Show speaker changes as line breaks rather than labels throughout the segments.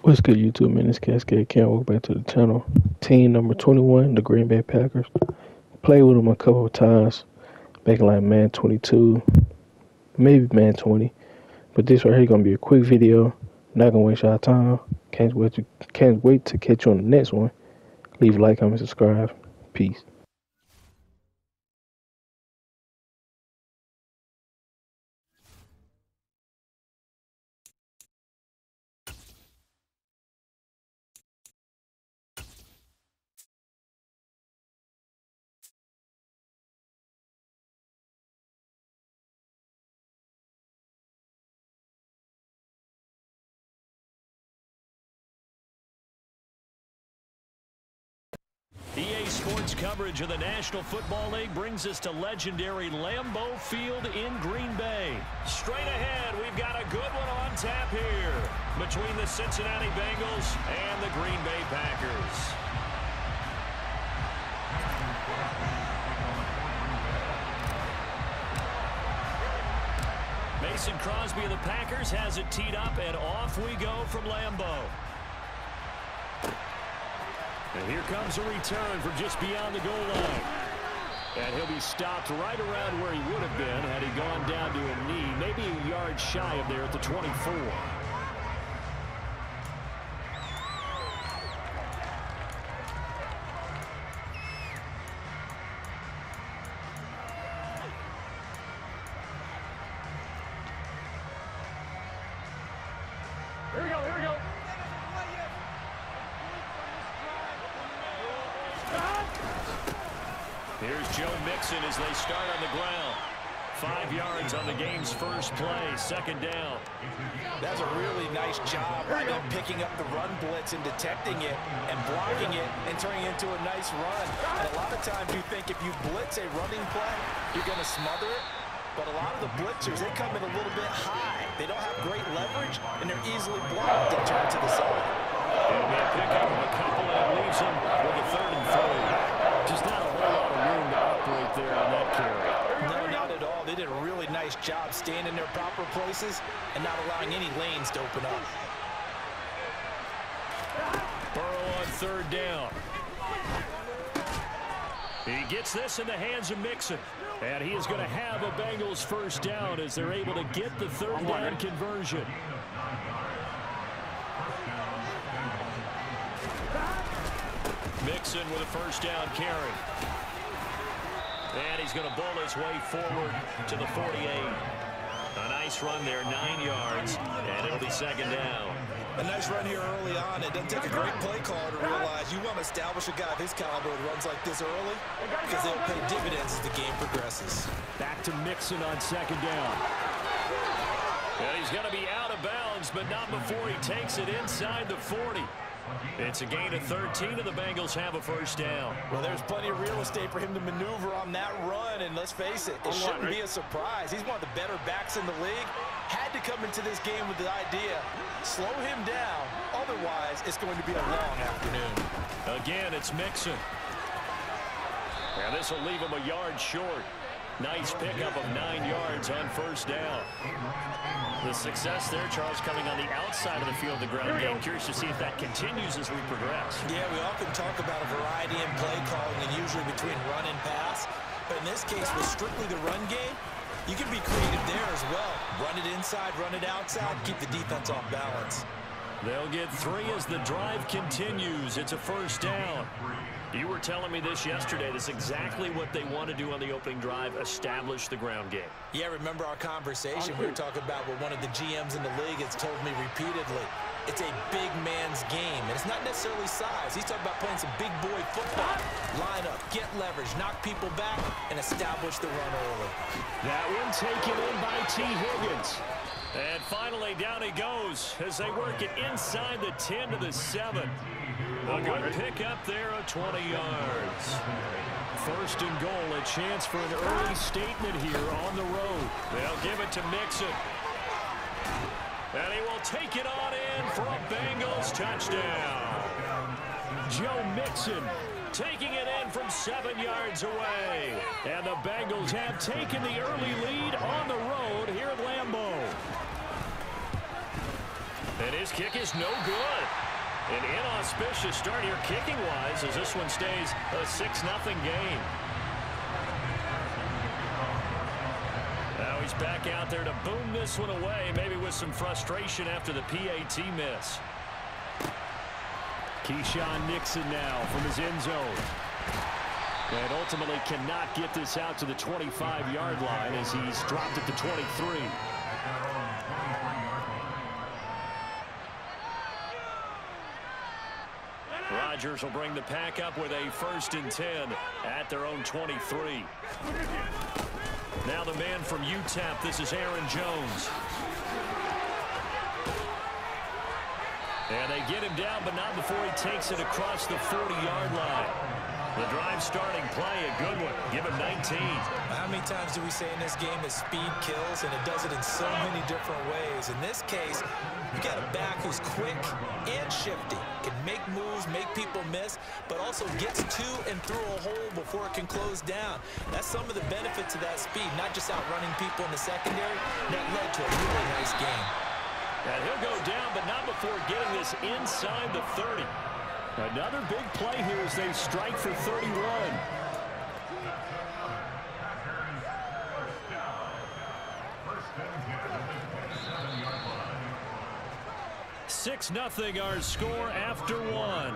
What's good, YouTube, man? It's CascadeCam. Welcome back to the channel. Team number 21, the Greenbay Packers. Played with them a couple of times back in like Man 22, maybe Man 20. But this right here gonna be a quick video. Not gonna waste y'all time. Can't wait to catch you on the next one. Leave a like, comment, subscribe. Peace.
EA Sports coverage of the National Football League brings us to legendary Lambeau Field in Green Bay. Straight ahead, we've got a good one on tap here between the Cincinnati Bengals and the Green Bay Packers. Mason Crosby of the Packers has it teed up, and off we go from Lambeau. And here comes a return from just beyond the goal line. And he'll be stopped right around where he would have been had he gone down to a knee, maybe a yard shy of there at the 24.
Here we go, here we go.
Here's Joe Mixon as they start on the ground. 5 yards on the game's first play, second down.
That's a really nice job by them picking up the run blitz and detecting it and blocking it and turning it into a nice run. And a lot of times you think if you blitz a running play, you're going to smother it. But a lot of the blitzers, they come in a little bit high. They don't have great leverage, and they're easily blocked and turned to the side.
It'll be a pickup of a couple that leaves them with a 3rd and 4. Just not a whole lot of room to operate there on that carry.
No, not at all. They did a really nice job staying in their proper places and not allowing any lanes to open up.
Burrow on 3rd down. He gets this in the hands of Mixon. And he is going to have a Bengals first down as they're able to get the 3rd down conversion. Mixon with a first down carry. And he's going to bowl his way forward to the 48. A nice run there, 9 yards, and it'll be 2nd down.
A nice run here early on. It doesn't take a great play caller to realize you want to establish a guy of his caliber who runs like this early because they'll pay dividends as the game progresses.
Back to Mixon on 2nd down. And he's going to be out of bounds, but not before he takes it inside the 40. It's a gain of 13, and the Bengals have a first down.
Well, there's plenty of real estate for him to maneuver on that run, and let's face it, it shouldn't be a surprise. He's one of the better backs in the league. Had to come into this game with the idea, slow him down, otherwise it's going to be a long afternoon.
Again, it's Mixon. And this will leave him a yard short. Nice pickup of 9 yards on first down. The success there, Charles, coming on the outside of the field, the ground game. Curious to see if that continues as we progress.
Yeah, we often talk about a variety in play calling and usually between run and pass. But in this case, with strictly the run game, you can be creative there as well. Run it inside, run it outside, keep the defense off balance.
They'll get 3 as the drive continues. It's a first down. You were telling me this yesterday. That's exactly what they want to do on the opening drive, establish the ground game.
Yeah, remember our conversation? We were talking about what one of the GMs in the league has told me repeatedly. It's a big man's game, and it's not necessarily size. He's talking about playing some big boy football. Line up, get leverage, knock people back, and establish the run early.
That one taken in by T. Higgins. And finally, down he goes as they work it inside the 10 to the 7. A good pickup there of 20 yards. 1st and goal, a chance for an early statement here on the road. They'll give it to Mixon. And he will take it on in for a Bengals touchdown. Joe Mixon taking it in from 7 yards away. And the Bengals have taken the early lead on the road here at Lambeau. And his kick is no good. An inauspicious start here kicking-wise as this one stays a 6-0 game. Now he's back out there to boom this one away, maybe with some frustration after the PAT miss. Keyshawn Nixon now from his end zone. And ultimately cannot get this out to the 25-yard line as he's dropped at the 23. Rodgers will bring the pack up with a 1st and 10 at their own 23. Now the man from UTEP, this is Aaron Jones. And they get him down, but not before he takes it across the 40-yard line. The drive starting play, a good one. Give him 19.
How many times do we say in this game that speed kills, and it does it in so many different ways? In this case, you got a back who's quick and shifty, can make moves, make people miss, but also gets to and through a hole before it can close down. That's some of the benefits of that speed, not just outrunning people in the secondary. That led to a really nice game.
And he'll go down, but not before getting this inside the 30. Another big play here as they strike for 31. 6-0 our score after one.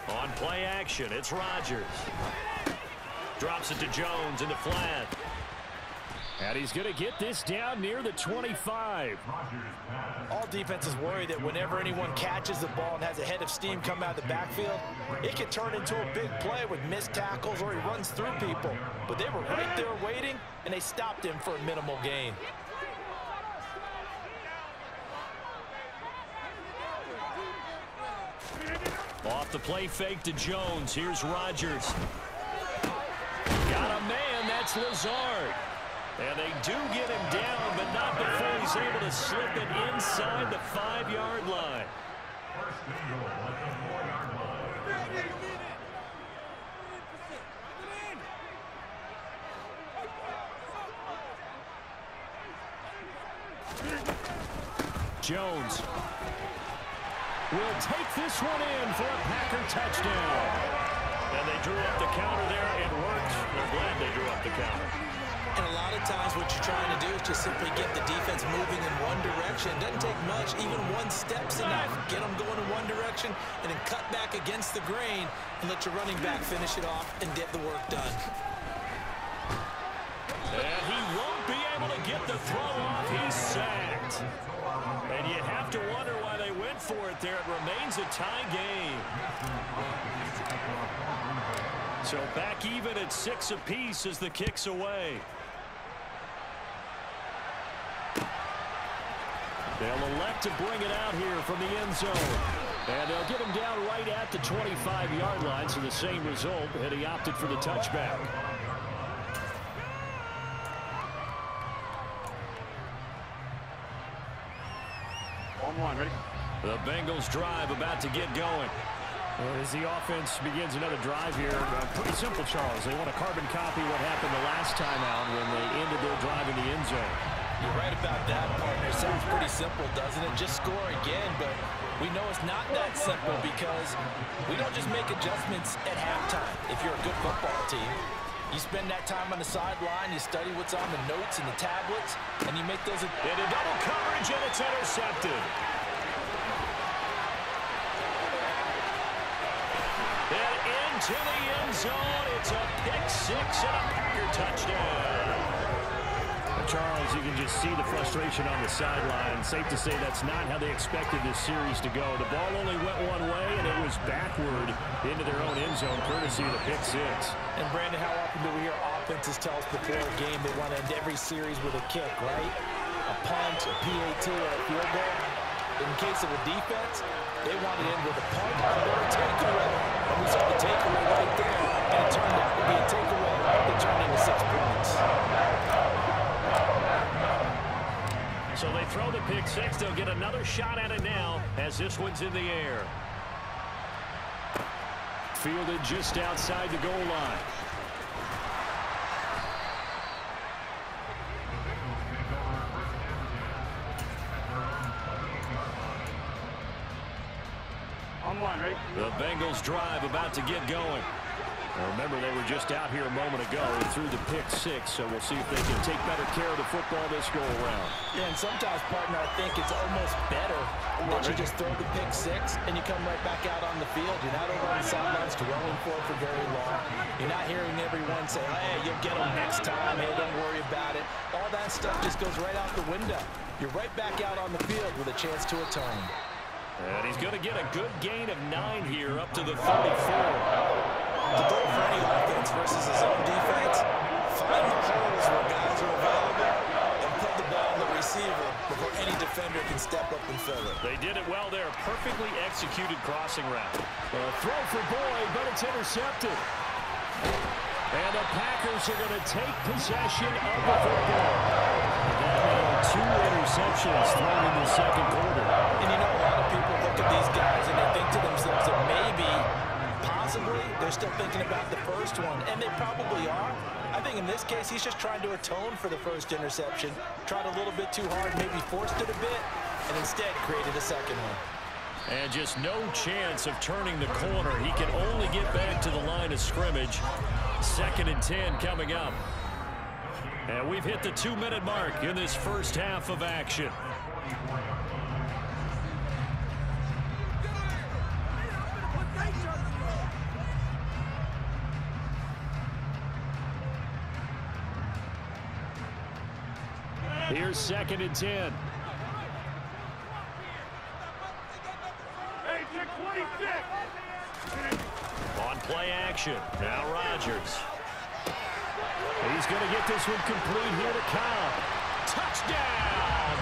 On play action, it's Rodgers. Drops it to Jones in the flat. And he's going to get this down near the 25.
All defenses worry that whenever anyone catches the ball and has a head of steam come out of the backfield, it can turn into a big play with missed tackles or he runs through people. But they were right there waiting, and they stopped him for a minimal gain.
Off the play fake to Jones. Here's Rodgers. Got a man. That's Lazard. And they do get him down, but not before he's able to slip it inside the 5-yard line. Jones will take this one in for a Packer touchdown. And they drew up the counter there. It worked. They're glad they drew up the counter.
And a lot of times what you're trying to do is just simply get the defense moving in one direction. It doesn't take much. Even one step's enough. Get them going in one direction and then cut back against the grain and let your running back finish it off and get the work done.
And he won't be able to get the throw off. He's sacked. And you have to wonder why they went for it there. It remains a tie game. So back even at 6 apiece as the kick's away. They'll elect to bring it out here from the end zone. And they'll get him down right at the 25-yard line, so the same result, and he opted for the touchback.
On 1, ready?
The Bengals drive about to get going. As the offense begins another drive here, pretty simple, Charles. They want to carbon copy what happened the last time out when they ended their drive in the end zone.
You're right about that, partner. Sounds pretty simple, doesn't it? Just score again, but we know it's not that simple because we don't just make adjustments at halftime. If you're a good football team, you spend that time on the sideline, you study what's on the notes and the tablets, and you make those.
Into double coverage, and it's intercepted. And into the end zone, it's a pick-6 and a Packer touchdown. Charles, you can just see the frustration on the sideline. Safe to say that's not how they expected this series to go. The ball only went one way, and it was backward into their own end zone, courtesy of the pick-6.
And, Brandon, how often do we hear offenses tell us before a game they want to end every series with a kick, right? A punt, a PAT, or a field goal. In case of a defense, They wanted in with a punt or a takeaway. And we saw the takeaway right there, and it turned out to be a takeaway that turned into 6 points.
So they throw the pick six. They'll get another shot at it now as this one's in the air. Fielded just outside the goal line.
On one, ready?
The Bengals drive about to get going. Now remember, they were just out here a moment ago and threw the pick six, so we'll see if they can take better care of the football this go-around.
Yeah, and sometimes, partner, I think it's almost better that you just throw the pick six and you come right back out on the field. You're not over on the sidelines dwelling for it for very long. You're not hearing everyone say, hey, you'll get them next time. Hey, don't worry about it. All that stuff just goes right out the window. You're right back out on the field with a chance to atone.
And he's going to get a good gain of 9 here up to the 34.
To go for any offense versus his own defense, find the holes where guys are available and put the ball on the receiver before any defender can step up and fill it.
They did it well there. Perfectly executed crossing route. Throw for Boyd, but it's intercepted. And the Packers are going to take possession of the football. That 2 interceptions thrown in the second quarter.
And you know, a lot of people look at these guys and they think to themselves that maybe, possibly, they're still thinking about the first one. And they probably are. I think in this case, he's just trying to atone for the first interception. Tried a little bit too hard, maybe forced it a bit, and instead created a second one.
And just no chance of turning the corner. He can only get back to the line of scrimmage. 2nd and 10 coming up. And we've hit the 2-minute mark in this first half of action. Here's 2nd and 10. On play action. Now Rodgers. He's going to get this one complete here to Cobb. Touchdown,